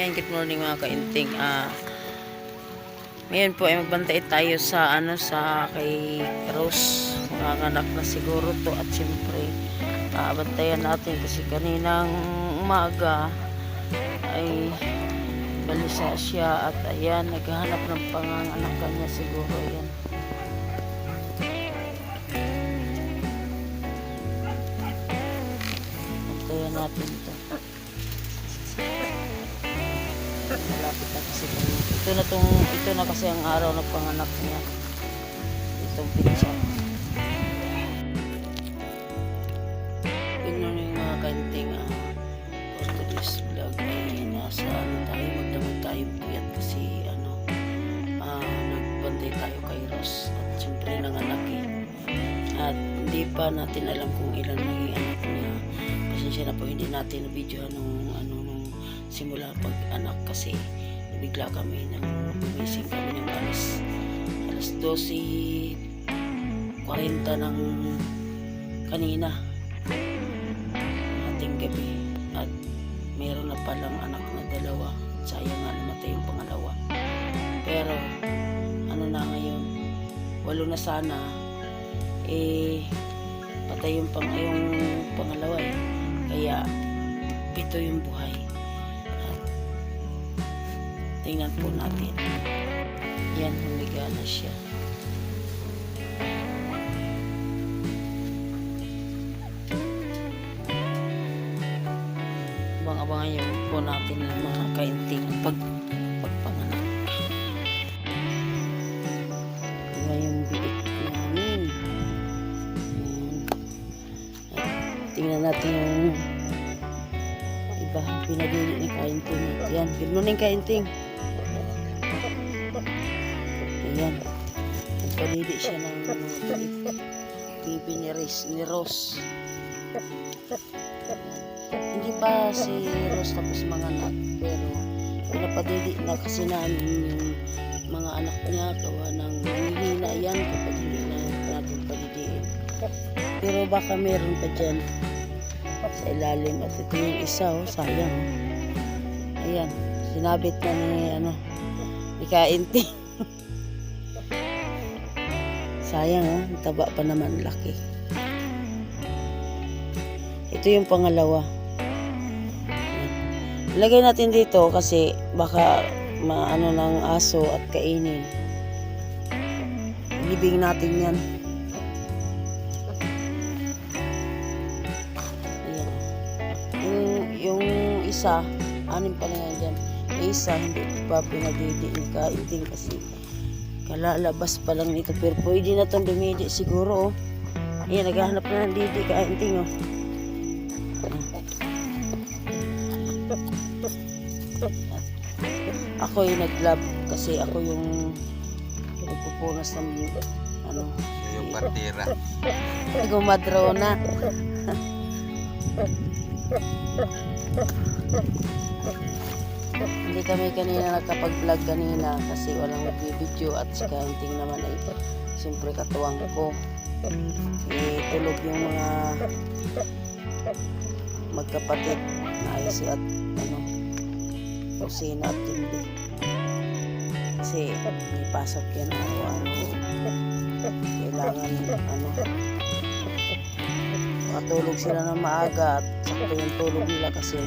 Ayan, good morning mga kainting. Ngayon po ay magbantay tayo sa sa kay Rose. Manganganak na siguro to at siyempre bantayan natin kasi kaninang umaga ay balisa siya at ayan, naghahanap ng panganganakan niya siguro. Ayan. Bantayan natin ito. Malapit na kasi ito na kasi ang araw ng panganak niya, itong pizza. Good morning mga kainting. For today's vlog ay nasa tayo, magdamag tayo puyat kasi nagbantay tayo kay Ross at siyempre nanganak at hindi pa natin alam kung ilan naging anak niya. Pasensya na po, hindi natin na-video nung simula pag-anak kasi bigla kami gumising kami ng alas 12:40 ng kanina ating gabi at meron na palang anak na dalawa. Sayang nga namatay yung pangalawa, pero na ngayon 8 na sana, patay yung pangalawa kaya 7 yung buhay. Tingnan po natin. Yan, humiga na siya. Abang-abangan yung po natin ng mga kainting pagpanganak. Yan yung biik namin. Tingnan natin yung iba. Pinadili ni kainting. Yan, good morning kainting. Ayan, nagpalili siya ng bibi ni Rose. Hindi pa si Rose tapos manganak, pero pinapadili na kasi namin yung mga anak niya gawa ng hihina yan kapag hindi na natin palidiin. Pero baka meron pa dyan sa ilalim at ito yung isa, sayang. Ayan, sinabit na ni kainting. Sayang, ang taba pa naman, laki. Ito yung pangalawa. Ilagay natin dito kasi baka maano ng aso at kainin. Libing natin yan. Ayan. Yung isa, 6 pa na yan dyan. Yung isa, hindi pa pinadidi ni kainting kasi kalalabas pa lang nito, pero pwede na itong dumidi siguro. Ayan, naghahanap na ng didi kainting. Ako yung nag-lab kasi ako yung nagpupunas ng yung partira. Gumadrona. Hindi kami kanina nakapag-vlog kanina kasi walang video at si kainting naman ay siyempre katuwang ko. Tulog yung mga magkapatid na Aysi at Rosina at Timby kasi may pasok yan araw-araw. Kailangan matulog sila ng maaga at sakto yung tulog nila kasi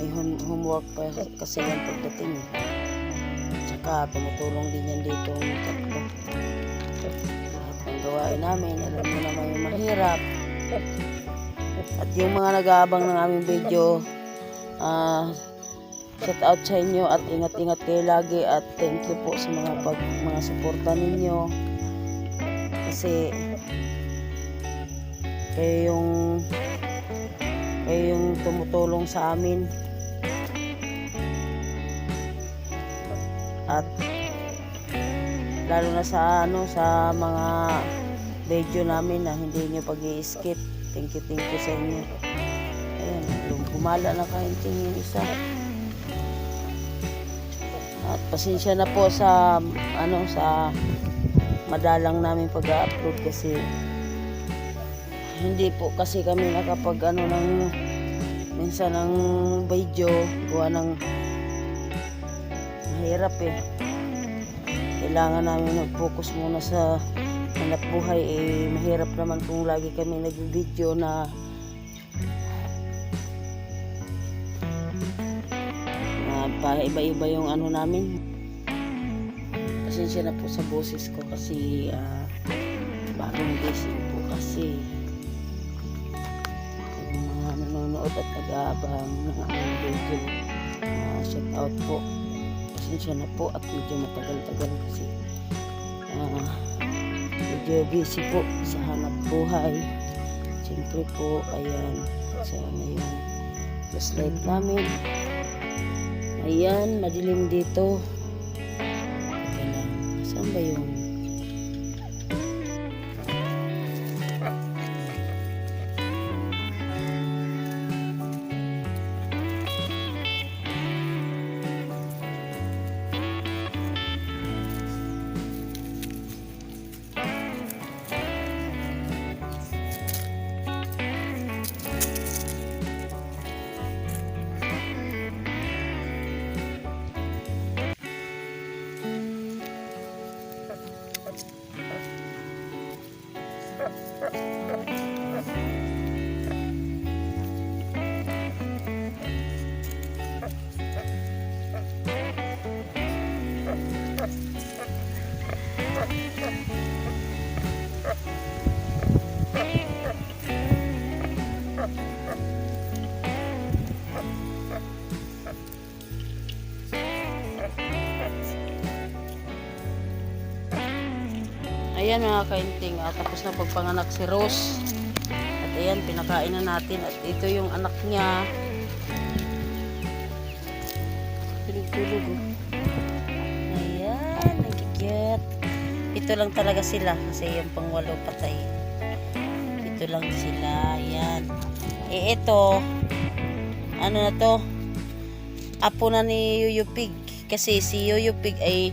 may homework pa kasi yan pagdating. Tsaka tumutulong din yan dito yung tatlo. Lahat ng gawain namin, alam mo naman yung mahirap. At yung mga nag-aabang ng aming video, shout out sa inyo at ingat-ingat kayo lagi at thank you po sa mga suporta ninyo kasi kayo yung tumutulong sa amin. At lalo na sa mga video namin na hindi nyo pag-i-skip. Thank you sa inyo. Ayan, gumala na kainting yung isa. At pasensya na po sa madalang namin pag-upload kasi hindi po kasi kami nakapag ng minsan ng video gawa ng mahirap eh. Kailangan namin mag-focus muna sa hanap buhay eh. Mahirap naman kung lagi kami nag-video na paiba-iba yung ano namin. Pasensya na po sa boses ko kasi bagong gising po kasi yung mga nanonood at nag-aabang ng aming video. Shout out po. Pasensya na po at medyo matagal-tagal kasi medyo busy po sa hanap buhay. Siyempre po, ayan, sana yung flashlight namin. Ayan, madilim dito. Teka lang, saan ba yung ayan mga kainting, tapos na pagpanganak si Rose. At ayan, pinakain na natin. At ito yung anak niya. Tulog-tulog oh. Ayan, nagkikiyat. Ito lang talaga sila kasi yung pangwalo patay. Ito lang sila, ayan. Eh ito, ano na to? Apo na ni Yuyu Pig. Kasi si Yuyu Pig ay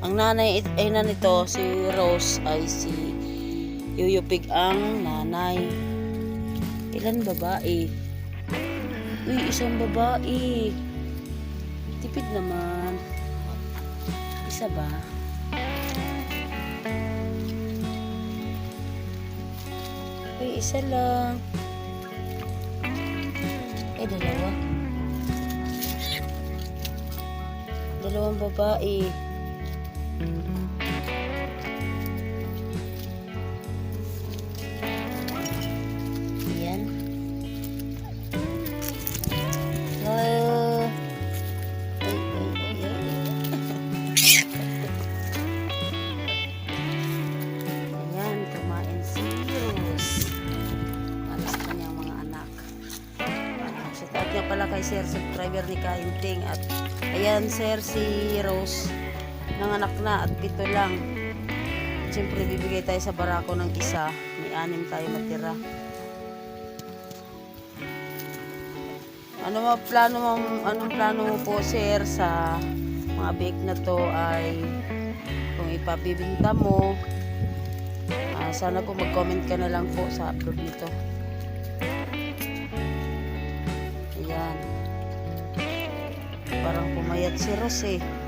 ang nanay ay na nito, si Rose ay si Yuyu Pig ang nanay. Ilan babae? Uy, isang babae. Tipid naman. Isa ba? Uy, isa lang. Dalawa. Dalawang babae. Ayan. Ayan, kumain si Rose. Para sa kanyang mga anak. Shout out nga pala kay Sir, subscriber ni Kainting. At ayan, Sir, si Rose nanganak na at 7 lang. Siyempre bibigay tayo sa barako ng isa. May 6 tayo matira. Anong plano mo po, Sir, sa mga bake na to ay kung ipabibinta mo, sana po mag-comment ka na lang po sa upload nito. Ayan. Parang pumayat si Rose eh.